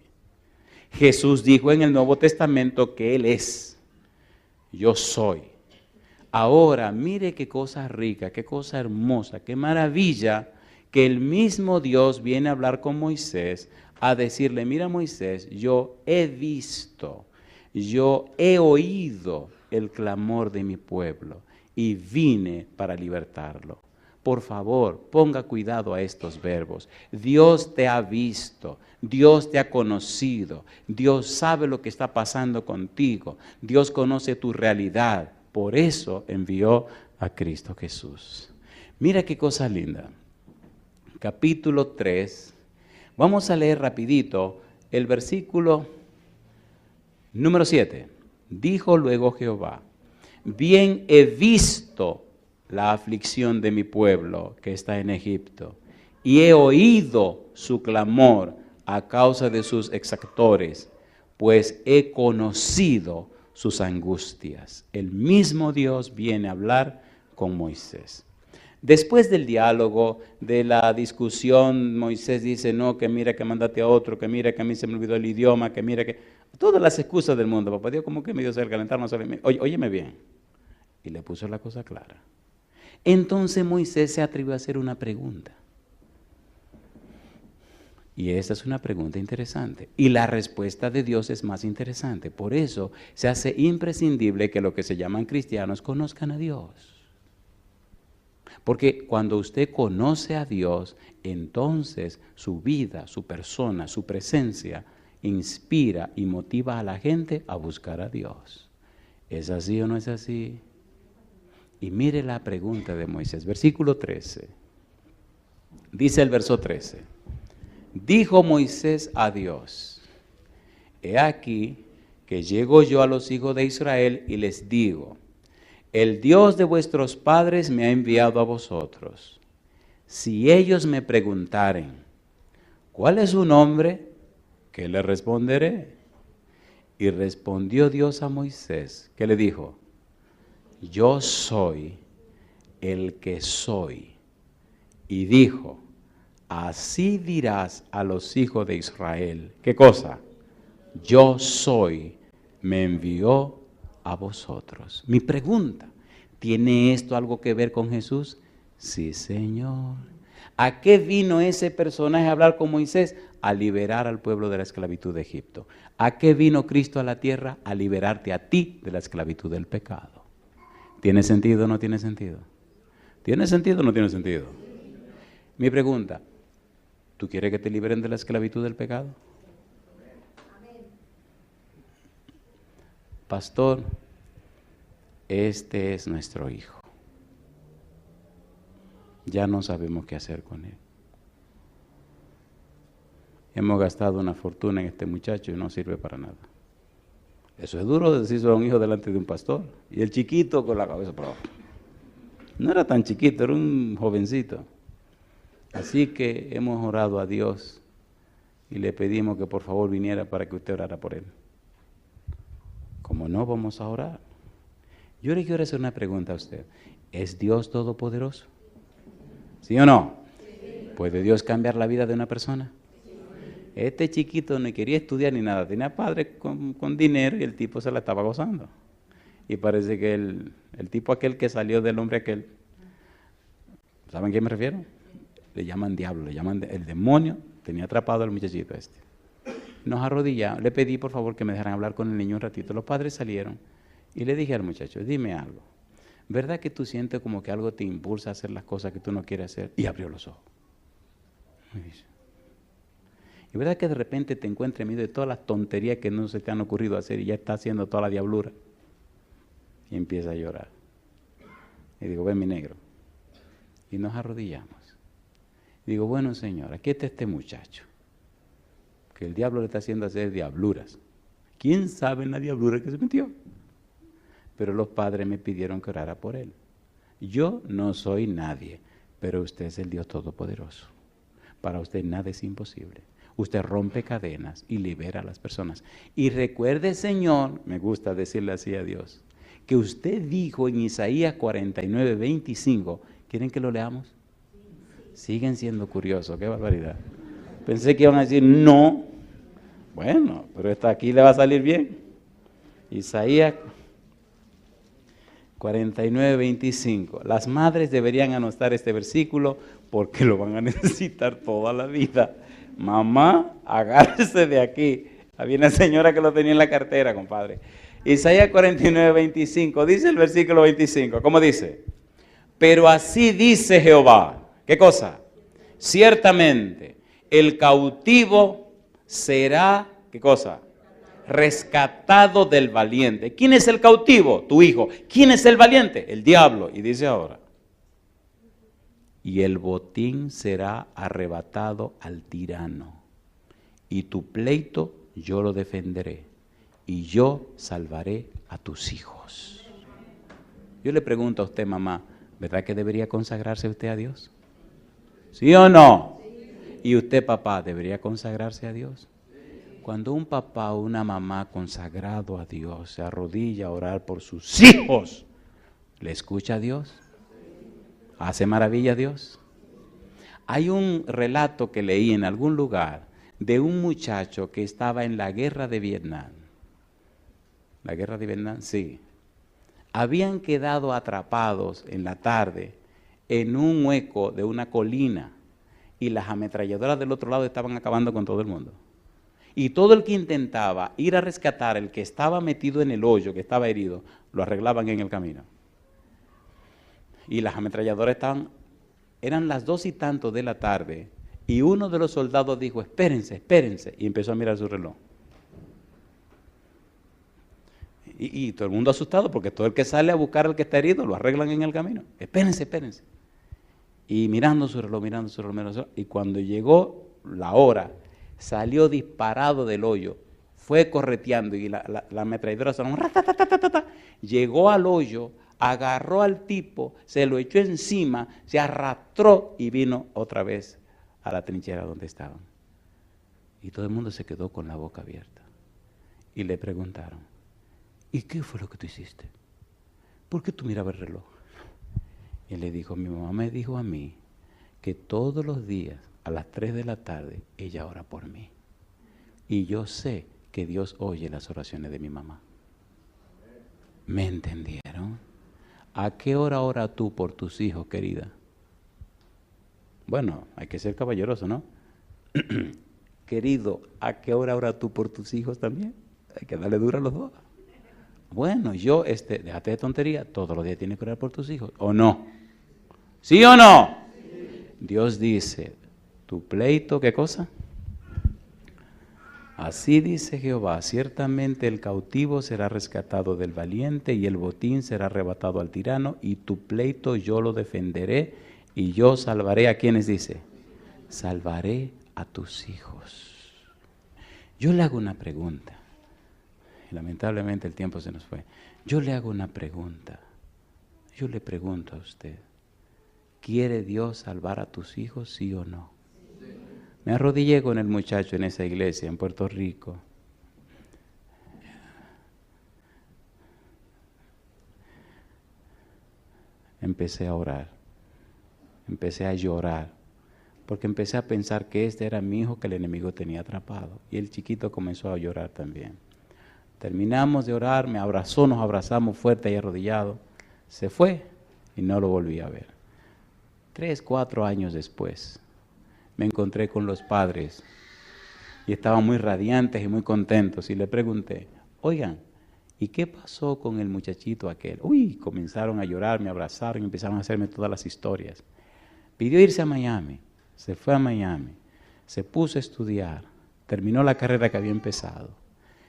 Jesús dijo en el Nuevo Testamento que Él es, yo soy. Ahora, mire qué cosa rica, qué cosa hermosa, qué maravilla que el mismo Dios viene a hablar con Moisés, a decirle, mira Moisés, yo he visto, yo he oído el clamor de mi pueblo y vine para libertarlo. Por favor, ponga cuidado a estos verbos. Dios te ha visto, Dios te ha conocido, Dios sabe lo que está pasando contigo, Dios conoce tu realidad. Por eso envió a Cristo Jesús. Mira qué cosa linda. Capítulo 3. Vamos a leer rapidito el versículo número 7. Dijo luego Jehová: bien he visto la aflicción de mi pueblo que está en Egipto, y he oído su clamor a causa de sus exactores, pues he conocido sus angustias. El mismo Dios viene a hablar con Moisés. Después del diálogo, de la discusión, Moisés dice, no, que mira que mandate a otro, que mira que a mí se me olvidó el idioma, que mira que... Todas las excusas del mundo, papá Dios como que me dio el calentar, no sabe. Óyeme bien. Y le puso la cosa clara. Entonces Moisés se atrevió a hacer una pregunta. Y esta es una pregunta interesante. Y la respuesta de Dios es más interesante. Por eso se hace imprescindible que los que se llaman cristianos conozcan a Dios. Porque cuando usted conoce a Dios, entonces su vida, su persona, su presencia inspira y motiva a la gente a buscar a Dios. ¿Es así o no es así? Y mire la pregunta de Moisés, versículo 13. Dice el verso 13. Dijo Moisés a Dios: he aquí que llego yo a los hijos de Israel y les digo: el Dios de vuestros padres me ha enviado a vosotros. Si ellos me preguntaren, ¿cuál es su nombre? ¿Qué le responderé? Y respondió Dios a Moisés, ¿qué le dijo? Yo soy el que soy. Y dijo, así dirás a los hijos de Israel. ¿Qué cosa? Yo soy, me envió a vosotros. Mi pregunta, ¿tiene esto algo que ver con Jesús? Sí, Señor. ¿A qué vino ese personaje a hablar con Moisés? A liberar al pueblo de la esclavitud de Egipto. ¿A qué vino Cristo a la tierra? A liberarte a ti de la esclavitud del pecado. ¿Tiene sentido o no tiene sentido? ¿Tiene sentido o no tiene sentido? Mi pregunta, ¿tú quieres que te liberen de la esclavitud del pecado? Pastor, este es nuestro hijo. Ya no sabemos qué hacer con él. Hemos gastado una fortuna en este muchacho y no sirve para nada. Eso es duro decírselo a un hijo delante de un pastor. Y el chiquito con la cabeza para abajo. No era tan chiquito, era un jovencito. Así que hemos orado a Dios y le pedimos que por favor viniera para que usted orara por él. Como no, vamos a orar. Yo le quiero hacer una pregunta a usted. ¿Es Dios todopoderoso? ¿Sí o no? Sí. ¿Puede Dios cambiar la vida de una persona? Sí. Este chiquito no quería estudiar ni nada. Tenía padre con dinero y el tipo se la estaba gozando. Y parece que el tipo aquel que salió del hombre aquel, ¿saben a qué me refiero? Le llaman diablo, le llaman el demonio. Tenía atrapado al muchachito este. Nos arrodillamos, le pedí por favor que me dejaran hablar con el niño un ratito. Los padres salieron y le dije al muchacho, dime algo. ¿Verdad que tú sientes como que algo te impulsa a hacer las cosas que tú no quieres hacer? Y abrió los ojos. Me dice. ¿Y verdad que de repente te encuentras en medio de todas las tonterías que no se te han ocurrido hacer y ya está haciendo toda la diablura? Y empieza a llorar. Y digo, ven mi negro. Y nos arrodillamos. Y digo, bueno Señor, aquí está este muchacho, que el diablo le está haciendo hacer diabluras. ¿Quién sabe en la diablura que se metió? Pero los padres me pidieron que orara por él. Yo no soy nadie, pero usted es el Dios Todopoderoso. Para usted nada es imposible. Usted rompe cadenas y libera a las personas. Y recuerde, Señor, me gusta decirle así a Dios, que usted dijo en Isaías 49, 25, ¿quieren que lo leamos? Siguen siendo curiosos, qué barbaridad. Pensé que iban a decir no. Bueno, pero esta aquí le va a salir bien. Isaías 49, 25. Las madres deberían anotar este versículo porque lo van a necesitar toda la vida. Mamá, agárrese de aquí. Había una señora que lo tenía en la cartera, compadre. Isaías 49, 25, dice el versículo 25, ¿cómo dice? Pero así dice Jehová, ¿qué cosa? Ciertamente, el cautivo será, ¿qué cosa? Rescatado del valiente. ¿Quién es el cautivo? Tu hijo. ¿Quién es el valiente? El diablo. Y dice ahora, y el botín será arrebatado al tirano, y tu pleito yo lo defenderé, y yo salvaré a tus hijos. Yo le pregunto a usted, mamá, ¿verdad que debería consagrarse usted a Dios? ¿Sí o no? ¿Y usted, papá, debería consagrarse a Dios? Cuando un papá o una mamá consagrado a Dios se arrodilla a orar por sus hijos, ¿le escucha a Dios? ¿Hace maravilla Dios? Hay un relato que leí en algún lugar de un muchacho que estaba en la guerra de Vietnam. ¿La guerra de Vietnam? Sí. Habían quedado atrapados en la tarde en un hueco de una colina y las ametralladoras del otro lado estaban acabando con todo el mundo. Y todo el que intentaba ir a rescatar el que estaba metido en el hoyo, que estaba herido, lo arreglaban en el camino. Y las ametralladoras eran las 2 y tanto de la tarde, y uno de los soldados dijo, espérense, espérense, y empezó a mirar su reloj. Y todo el mundo asustado, porque todo el que sale a buscar al que está herido, lo arreglan en el camino. Espérense, espérense. Y mirando su reloj, y cuando llegó la hora, salió disparado del hoyo, fue correteando, y la ametralladora sonó, llegó al hoyo, agarró al tipo, se lo echó encima, se arrastró y vino otra vez a la trinchera donde estaban. Y todo el mundo se quedó con la boca abierta. Y le preguntaron, ¿y qué fue lo que tú hiciste? ¿Por qué tú mirabas el reloj? Y le dijo, mi mamá me dijo a mí que todos los días a las 3 de la tarde ella ora por mí. Y yo sé que Dios oye las oraciones de mi mamá. ¿Me entendieron? ¿A qué hora ora tú por tus hijos, querida? Bueno, hay que ser caballeroso, ¿no? Querido, ¿a qué hora ora tú por tus hijos también? Hay que darle duro a los dos. Bueno, yo, déjate de tontería, todos los días tienes que orar por tus hijos, ¿o no? ¿Sí o no? Sí. Dios dice, tu pleito, ¿qué cosa? Así dice Jehová, ciertamente el cautivo será rescatado del valiente y el botín será arrebatado al tirano y tu pleito yo lo defenderé y yo salvaré a quienes dice, salvaré a tus hijos. Yo le hago una pregunta, y lamentablemente el tiempo se nos fue. Yo le hago una pregunta, yo le pregunto a usted, ¿quiere Dios salvar a tus hijos, sí o no? Me arrodillé con el muchacho en esa iglesia en Puerto Rico. Empecé a orar, empecé a llorar, porque empecé a pensar que este era mi hijo que el enemigo tenía atrapado. Y el chiquito comenzó a llorar también. Terminamos de orar, me abrazó, nos abrazamos fuerte y arrodillado. Se fue y no lo volví a ver. 3, 4 años después, me encontré con los padres y estaban muy radiantes y muy contentos y le pregunté, oigan, ¿y qué pasó con el muchachito aquel? Uy, comenzaron a llorar, me abrazaron y empezaron a hacerme todas las historias. Pidió irse a Miami, se fue a Miami, se puso a estudiar, terminó la carrera que había empezado,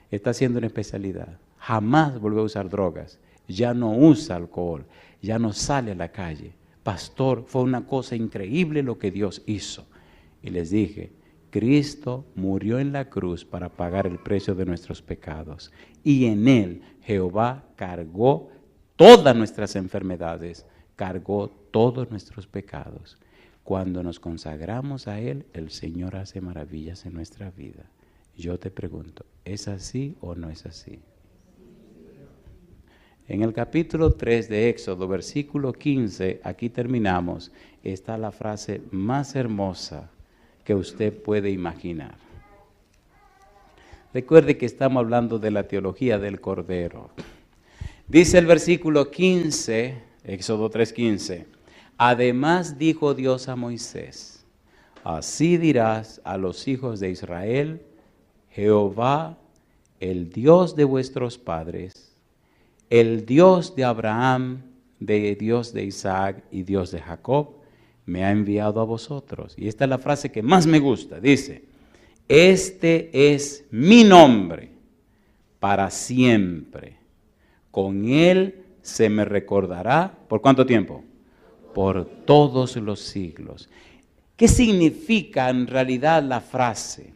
está haciendo una especialidad, jamás volvió a usar drogas, ya no usa alcohol, ya no sale a la calle. Pastor, fue una cosa increíble lo que Dios hizo. Y les dije, Cristo murió en la cruz para pagar el precio de nuestros pecados. Y en Él Jehová cargó todas nuestras enfermedades, cargó todos nuestros pecados. Cuando nos consagramos a Él, el Señor hace maravillas en nuestra vida. Yo te pregunto, ¿es así o no es así? En el capítulo 3 de Éxodo, versículo 15, aquí terminamos, está la frase más hermosa que usted puede imaginar. Recuerde que estamos hablando de la teología del Cordero. Dice el versículo 15, Éxodo 3:15, además dijo Dios a Moisés, así dirás a los hijos de Israel, Jehová, el Dios de vuestros padres, el Dios de Abraham, de Dios de Isaac y Dios de Jacob, me ha enviado a vosotros. Y esta es la frase que más me gusta. Dice, este es mi nombre para siempre. Con él se me recordará, ¿por cuánto tiempo? Por todos los siglos. ¿Qué significa en realidad la frase?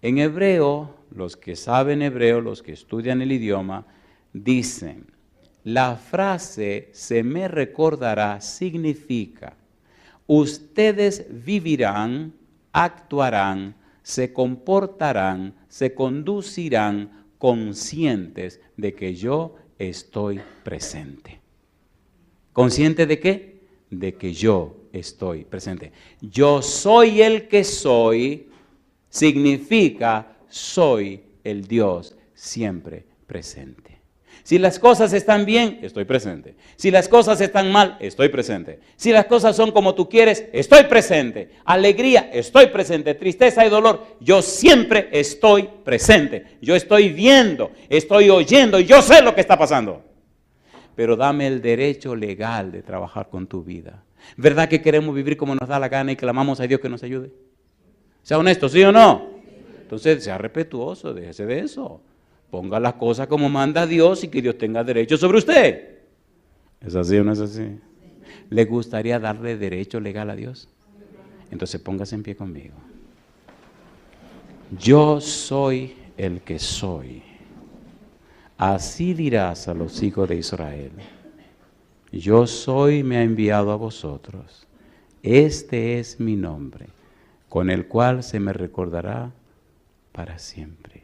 En hebreo, los que saben hebreo, los que estudian el idioma, dicen, la frase se me recordará significa, ustedes vivirán, actuarán, se comportarán, se conducirán conscientes de que yo estoy presente. ¿Consciente de qué? De que yo estoy presente. Yo soy el que soy, significa soy el Dios siempre presente. Si las cosas están bien, estoy presente. Si las cosas están mal, estoy presente. Si las cosas son como tú quieres, estoy presente. Alegría, estoy presente. Tristeza y dolor, yo siempre estoy presente. Yo estoy viendo, estoy oyendo y yo sé lo que está pasando. Pero dame el derecho legal de trabajar con tu vida. ¿Verdad que queremos vivir como nos da la gana y clamamos a Dios que nos ayude? Sea honesto, ¿sí o no? Entonces, sea respetuoso, déjese de eso. Ponga las cosas como manda Dios y que Dios tenga derecho sobre usted. ¿Es así o no es así? ¿Le gustaría darle derecho legal a Dios? Entonces póngase en pie conmigo. Yo soy el que soy. Así dirás a los hijos de Israel. Yo soy, me ha enviado a vosotros. Este es mi nombre, con el cual se me recordará para siempre.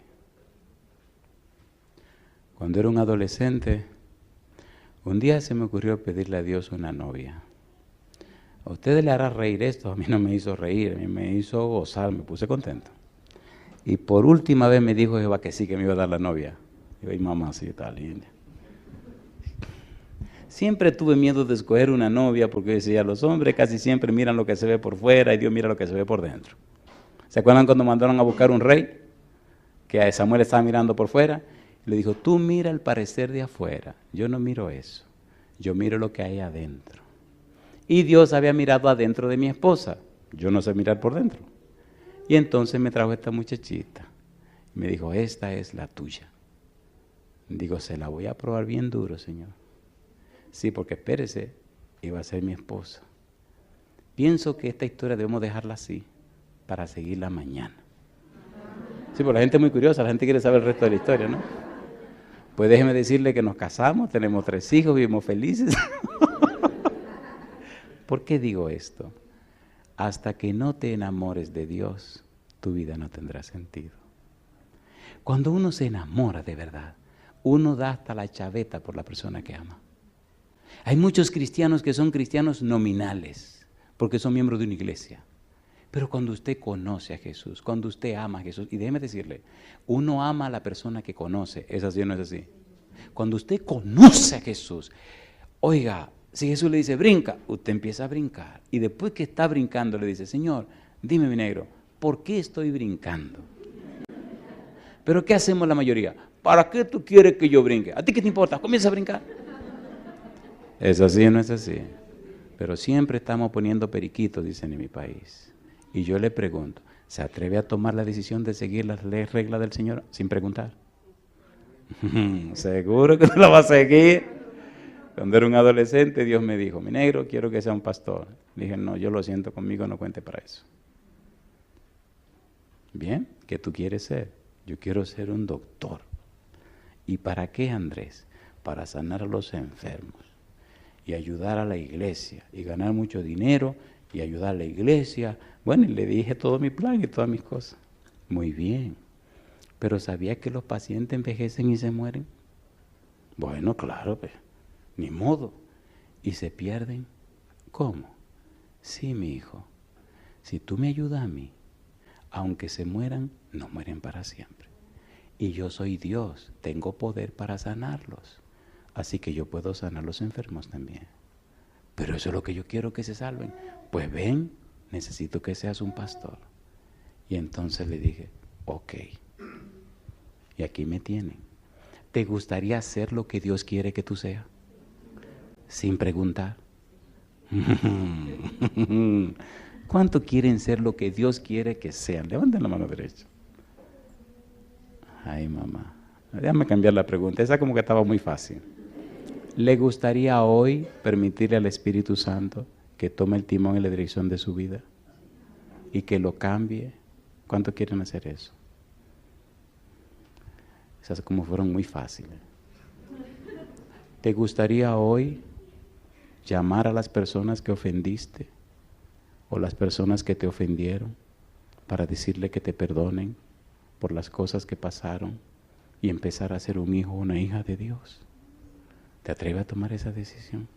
Cuando era un adolescente, un día se me ocurrió pedirle a Dios una novia. A ustedes le hará reír esto, a mí no me hizo reír, a mí me hizo gozar, me puse contento. Y por última vez me dijo Jehová que sí, que me iba a dar la novia. Digo, ay mamá, sí, está linda. Siempre tuve miedo de escoger una novia porque decía, los hombres casi siempre miran lo que se ve por fuera y Dios mira lo que se ve por dentro. ¿Se acuerdan cuando mandaron a buscar un rey? Que a Samuel estaba mirando por fuera. Le dijo, tú mira el parecer de afuera. Yo no miro eso. Yo miro lo que hay adentro. Y Dios había mirado adentro de mi esposa. Yo no sé mirar por dentro. Y entonces me trajo esta muchachita. Y me dijo, esta es la tuya. Digo, se la voy a probar bien duro, Señor. Sí, porque espérese, iba a ser mi esposa. Pienso que esta historia debemos dejarla así para seguirla mañana. Sí, porque la gente es muy curiosa, la gente quiere saber el resto de la historia, ¿no? Pues déjeme decirle que nos casamos, tenemos 3 hijos, vivimos felices. ¿Por qué digo esto? Hasta que no te enamores de Dios, tu vida no tendrá sentido. Cuando uno se enamora de verdad, uno da hasta la chaveta por la persona que ama. Hay muchos cristianos que son cristianos nominales, porque son miembros de una iglesia. Pero cuando usted conoce a Jesús, cuando usted ama a Jesús, y déjeme decirle, uno ama a la persona que conoce, ¿es así o no es así? Cuando usted conoce a Jesús, oiga, si Jesús le dice brinca, usted empieza a brincar. Y después que está brincando le dice, Señor, dime mi negro, ¿por qué estoy brincando? ¿Pero qué hacemos la mayoría? ¿Para qué tú quieres que yo brinque? ¿A ti qué te importa? Comienza a brincar. ¿Es así o no es así? Pero siempre estamos poniendo periquitos, dicen en mi país. Y yo le pregunto, ¿se atreve a tomar la decisión de seguir las reglas del Señor sin preguntar? ¿Seguro que no la va a seguir? Cuando era un adolescente, Dios me dijo, mi negro, quiero que sea un pastor. Le dije, no, yo lo siento, conmigo no cuente para eso. Bien, ¿qué tú quieres ser? Yo quiero ser un doctor. ¿Y para qué, Andrés? Para sanar a los enfermos y ayudar a la iglesia y ganar mucho dinero y ayudar a la iglesia. Bueno, y le dije todo mi plan y todas mis cosas. Muy bien, pero ¿sabía que los pacientes envejecen y se mueren? Bueno, claro, pues, ni modo. ¿Y se pierden? ¿Cómo? Sí, mi hijo, si tú me ayudas a mí, aunque se mueran, no mueren para siempre. Y yo soy Dios, tengo poder para sanarlos. Así que yo puedo sanar a los enfermos también. Pero eso es lo que yo quiero, que se salven. Pues ven, necesito que seas un pastor. Y entonces le dije, ok, Y aquí me tienen. ¿Te gustaría ser lo que Dios quiere que tú seas? Sin preguntar. ¿Cuánto quieren ser lo que Dios quiere que sean? Levanten la mano derecha. Ay, mamá. Déjame cambiar la pregunta. Esa como que estaba muy fácil. ¿Le gustaría hoy permitirle al Espíritu Santo que tome el timón y la dirección de su vida? Y que lo cambie. ¿Cuánto quieren hacer eso? Esas como fueron muy fáciles. ¿Te gustaría hoy llamar a las personas que ofendiste o las personas que te ofendieron para decirle que te perdonen por las cosas que pasaron y empezar a ser un hijo o una hija de Dios? ¿Te atreves a tomar esa decisión?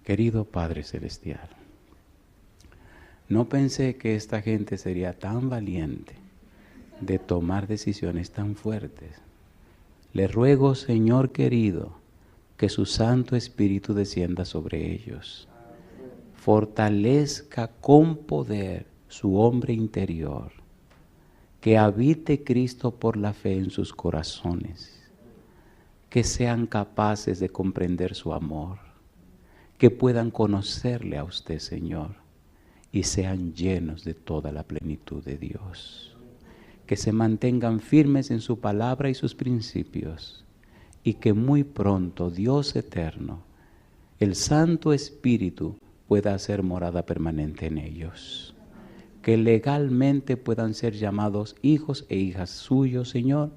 Querido Padre Celestial, no pensé que esta gente sería tan valiente de tomar decisiones tan fuertes. Le ruego, Señor querido, que su Santo Espíritu descienda sobre ellos. Fortalezca con poder su hombre interior. Que habite Cristo por la fe en sus corazones. Que sean capaces de comprender su amor. Que puedan conocerle a usted, Señor, y sean llenos de toda la plenitud de Dios. Que se mantengan firmes en su palabra y sus principios, y que muy pronto Dios eterno, el Santo Espíritu, pueda hacer morada permanente en ellos. Que legalmente puedan ser llamados hijos e hijas suyos, Señor,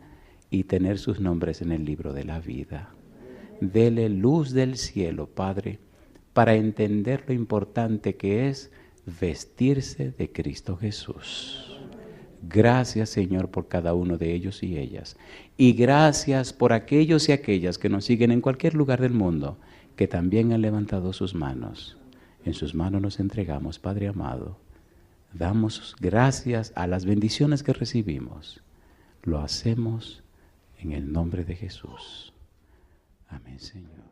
y tener sus nombres en el libro de la vida. Dele luz del cielo, Padre, para entender lo importante que es vestirse de Cristo Jesús. Gracias, Señor, por cada uno de ellos y ellas. Y gracias por aquellos y aquellas que nos siguen en cualquier lugar del mundo, que también han levantado sus manos. En sus manos nos entregamos, Padre amado. Damos gracias a las bendiciones que recibimos. Lo hacemos en el nombre de Jesús. Amén, Señor.